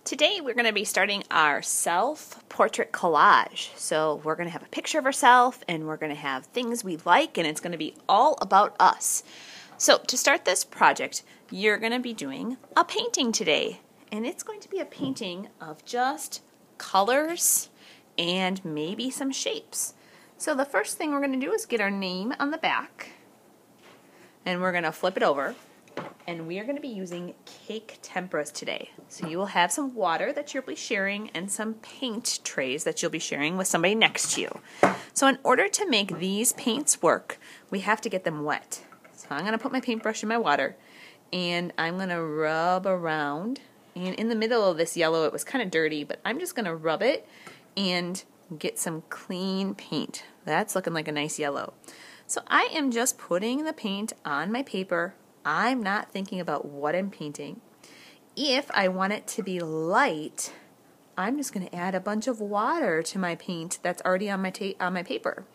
Today we're going to be starting our self-portrait collage. So we're going to have a picture of ourselves and we're going to have things we like and it's going to be all about us. So to start this project, you're going to be doing a painting today. And it's going to be a painting of just colors and maybe some shapes. So the first thing we're going to do is get our name on the back and we're going to flip it over. And we are going to be using cake temperas today. So you will have some water that you'll be sharing and some paint trays that you'll be sharing with somebody next to you. So in order to make these paints work, we have to get them wet. So I'm going to put my paintbrush in my water and I'm going to rub around. And in the middle of this yellow, it was kind of dirty, but I'm just going to rub it and get some clean paint. That's looking like a nice yellow. So I am just putting the paint on my paper. I'm not thinking about what I'm painting. If I want it to be light, I'm just going to add a bunch of water to my paint that's already on my paper.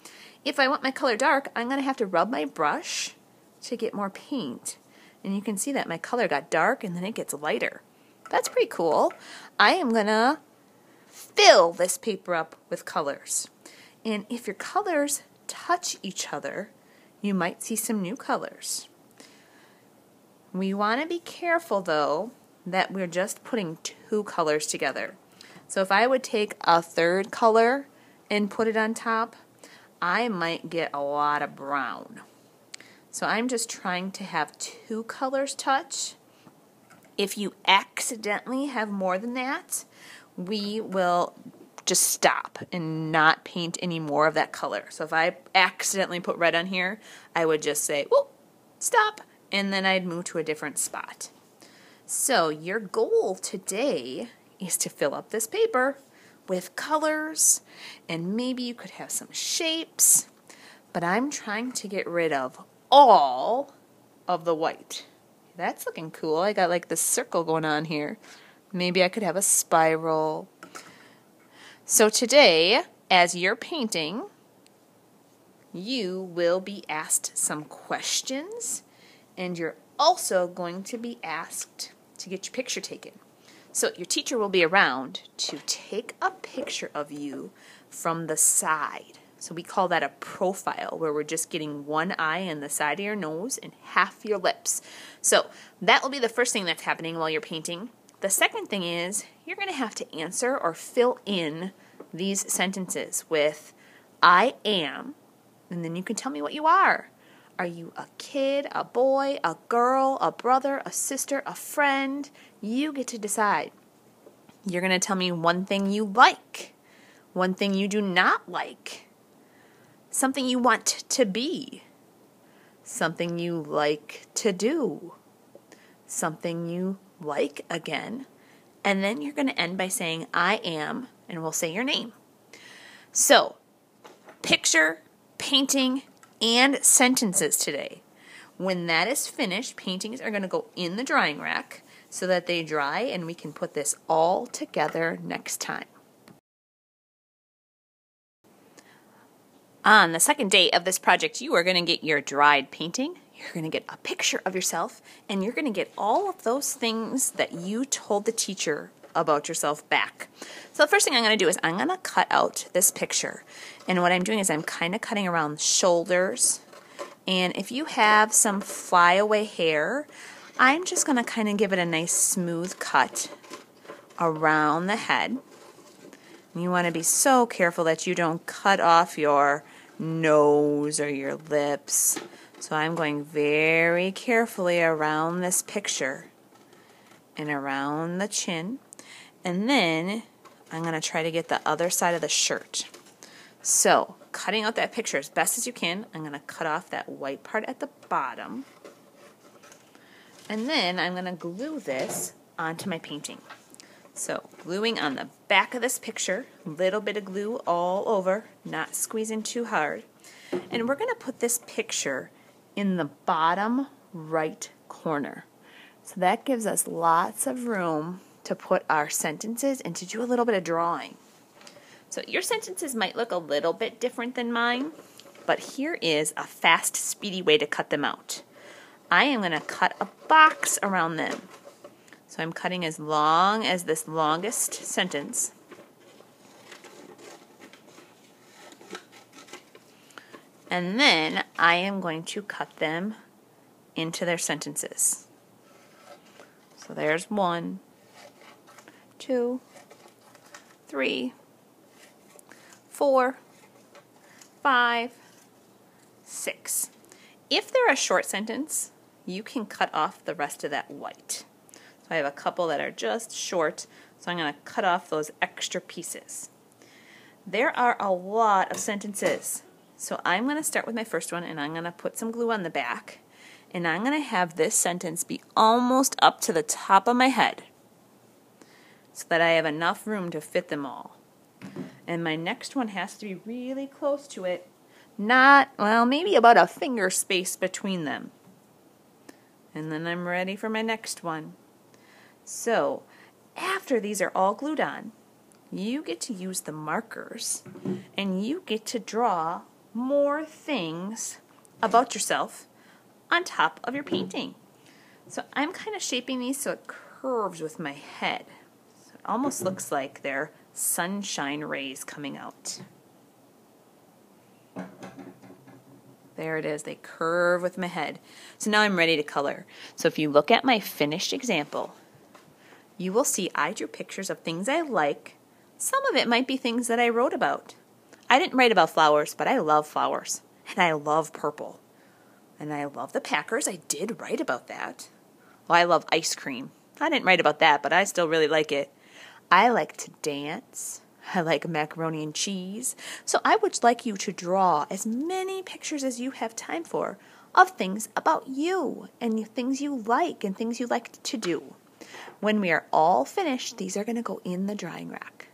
If I want my color dark, I'm going to have to rub my brush to get more paint. And you can see that my color got dark and then it gets lighter. That's pretty cool. I am going to fill this paper up with colors. And if your colors touch each other, you might see some new colors. We want to be careful, though, that we're just putting two colors together. So if I would take a third color and put it on top, I might get a lot of brown. So I'm just trying to have two colors touch. If you accidentally have more than that, we will just stop and not paint any more of that color. So if I accidentally put red on here, I would just say, whoop, stop. And then I'd move to a different spot. So your goal today is to fill up this paper with colors, and maybe you could have some shapes, but I'm trying to get rid of all of the white. That's looking cool. I got like this circle going on here. Maybe I could have a spiral. So today, as you're painting, you will be asked some questions. And you're also going to be asked to get your picture taken. So your teacher will be around to take a picture of you from the side. So we call that a profile, where we're just getting one eye on the side of your nose and half your lips. So that will be the first thing that's happening while you're painting. The second thing is you're going to have to answer or fill in these sentences with I am, and then you can tell me what you are. Are you a kid, a boy, a girl, a brother, a sister, a friend? You get to decide. You're going to tell me one thing you like, one thing you do not like, something you want to be, something you like to do, something you like again, and then you're going to end by saying I am, and we'll say your name. So, picture, painting, and sentences today. When that is finished, paintings are going to go in the drying rack so that they dry and we can put this all together next time. On the second day of this project, you are going to get your dried painting, you're going to get a picture of yourself, and you're going to get all of those things that you told the teacher about yourself back. So the first thing I'm going to do is I'm going to cut out this picture. And what I'm doing is I'm kind of cutting around the shoulders. And if you have some flyaway hair, I'm just going to kind of give it a nice smooth cut around the head. And you want to be so careful that you don't cut off your nose or your lips. So I'm going very carefully around this picture and around the chin. And then I'm going to try to get the other side of the shirt. So, cutting out that picture as best as you can, I'm going to cut off that white part at the bottom. And then I'm going to glue this onto my painting. So, gluing on the back of this picture, a little bit of glue all over, not squeezing too hard. And we're going to put this picture in the bottom right corner. So that gives us lots of room to put our sentences and to do a little bit of drawing. So your sentences might look a little bit different than mine, but here is a fast, speedy way to cut them out. I am going to cut a box around them. So I'm cutting as long as this longest sentence. And then I am going to cut them into their sentences. So there's 1, 2, 3, 4, 5, 6. If they're a short sentence, you can cut off the rest of that white. So I have a couple that are just short, so I'm going to cut off those extra pieces. There are a lot of sentences. So I'm going to start with my first one, and I'm going to put some glue on the back, and I'm going to have this sentence be almost up to the top of my head so that I have enough room to fit them all. And my next one has to be really close to it, not, well, maybe about a finger space between them. And then I'm ready for my next one. So after these are all glued on, you get to use the markers, and you get to draw more things about yourself on top of your painting. So I'm kind of shaping these so it curves with my head. So it almost looks like they're sunshine rays coming out. There it is, they curve with my head. So now I'm ready to color. So if you look at my finished example, you will see I drew pictures of things I like. Some of it might be things that I wrote about. I didn't write about flowers, but I love flowers, and I love purple, and I love the Packers. I did write about that. Well, I love ice cream. I didn't write about that, but I still really like it. I like to dance. I like macaroni and cheese. So I would like you to draw as many pictures as you have time for of things about you and things you like and things you like to do. When we are all finished, these are going to go in the drying rack.